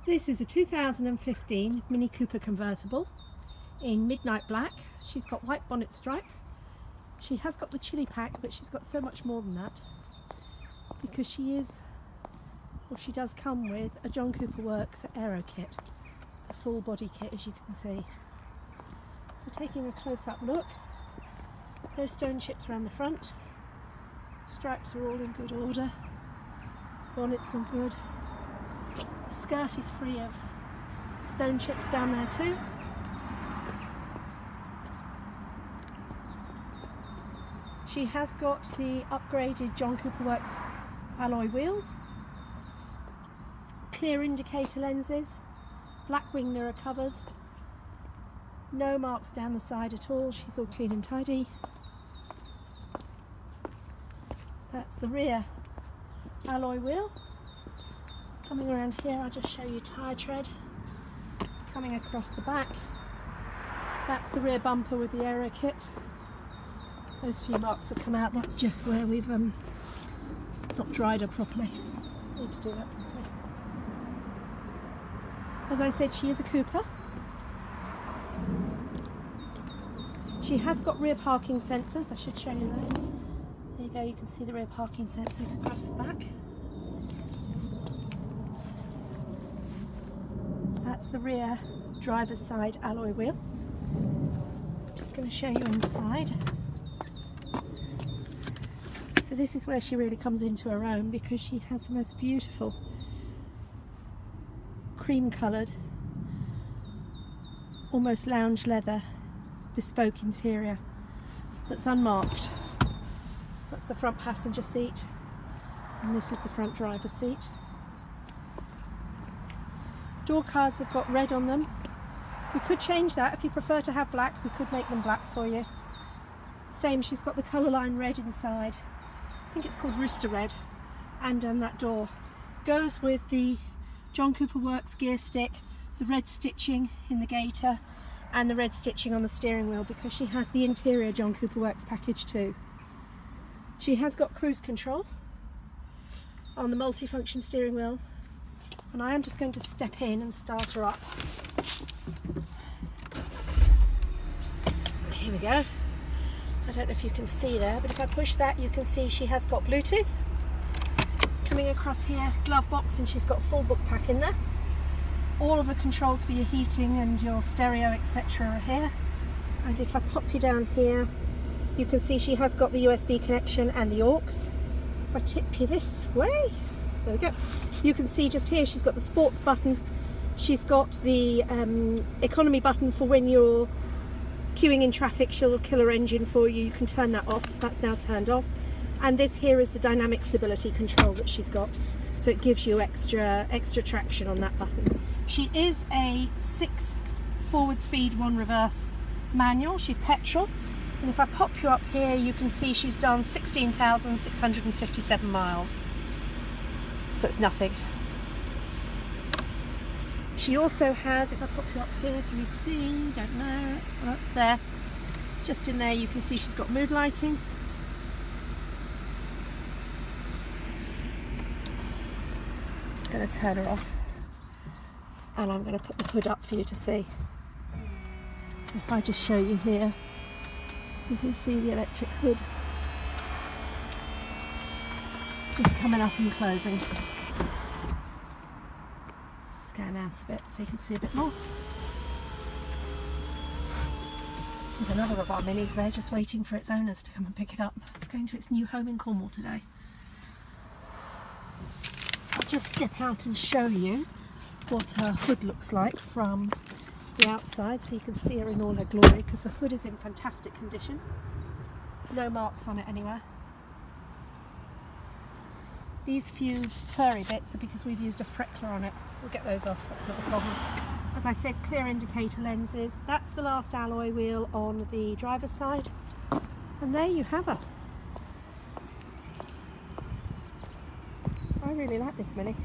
This is a 2015 Mini Cooper convertible in midnight black. She's got white bonnet stripes. She has got the chili pack, but she's got so much more than that because she does come with a John Cooper Works Aero kit, a full body kit, as you can see. So taking a close-up look, no stone chips around the front, stripes are all in good order, bonnet's all good. The skirt is free of stone chips down there too. She has got the upgraded John Cooper Works alloy wheels, clear indicator lenses, black wing mirror covers, no marks down the side at all, she's all clean and tidy. That's the rear alloy wheel. Coming around here, I'll just show you tyre tread. Coming across the back, that's the rear bumper with the Aero kit. Those few marks have come out, that's just where we've not dried her properly. Need to do that properly. As I said, she is a Cooper. She has got rear parking sensors, I should show you those. There you go, you can see the rear parking sensors across the back. That's the rear driver's side alloy wheel. Just going to show you inside. So this is where she really comes into her own because she has the most beautiful cream coloured, almost lounge leather bespoke interior that's unmarked. That's the front passenger seat and this is the front driver's seat. Door cards have got red on them. We could change that. If you prefer to have black, we could make them black for you. Same, she's got the colour line red inside. I think it's called Rooster Red. And on that door. Goes with the John Cooper Works gear stick, the red stitching in the gaiter, and the red stitching on the steering wheel because she has the interior John Cooper Works package too. She has got cruise control on the multifunction steering wheel. And I am just going to step in and start her up. Here we go. I don't know if you can see there, but if I push that, you can see she has got Bluetooth. Coming across here, glove box, and she's got a full book pack in there. All of the controls for your heating and your stereo, etc. are here. And if I pop you down here, you can see she has got the USB connection and the aux. If I tip you this way, there we go. You can see just here she's got the sports button. She's got the economy button for when you're queuing in traffic, she'll kill her engine for you. You can turn that off. That's now turned off. And this here is the dynamic stability control that she's got. So it gives you extra traction on that button. She is a 6 forward speed, 1 reverse manual. She's petrol. And if I pop you up here, you can see she's done 16,657 miles. So it's nothing. She also has, if I pop you up here, can you see? Don't know, it's up there. Just in there you can see she's got mood lighting. Just going to turn her off. And I'm going to put the hood up for you to see. So if I just show you here, you can see the electric hood just coming up and closing. Scan out a bit so you can see a bit more. There's another of our minis there just waiting for its owners to come and pick it up. It's going to its new home in Cornwall today. I'll just step out and show you what her hood looks like from the outside so you can see her in all her glory because the hood is in fantastic condition. No marks on it anywhere. These few furry bits are because we've used a freckler on it. We'll get those off, that's not a problem. As I said, clear indicator lenses. That's the last alloy wheel on the driver's side. And there you have her. I really like this Mini.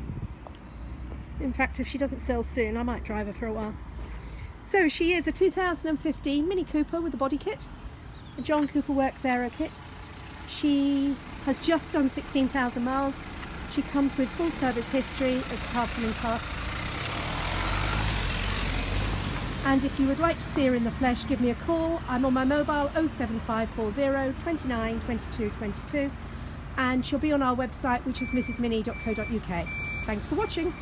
In fact, if she doesn't sell soon, I might drive her for a while. So she is a 2015 Mini Cooper with a body kit, a John Cooper Works Aero kit. She has just done 16,000 miles. She comes with full service history as a car coming past. And if you would like to see her in the flesh, give me a call. I'm on my mobile 07540 29 22 22, and she'll be on our website, which is mrsmini.co.uk. Thanks for watching.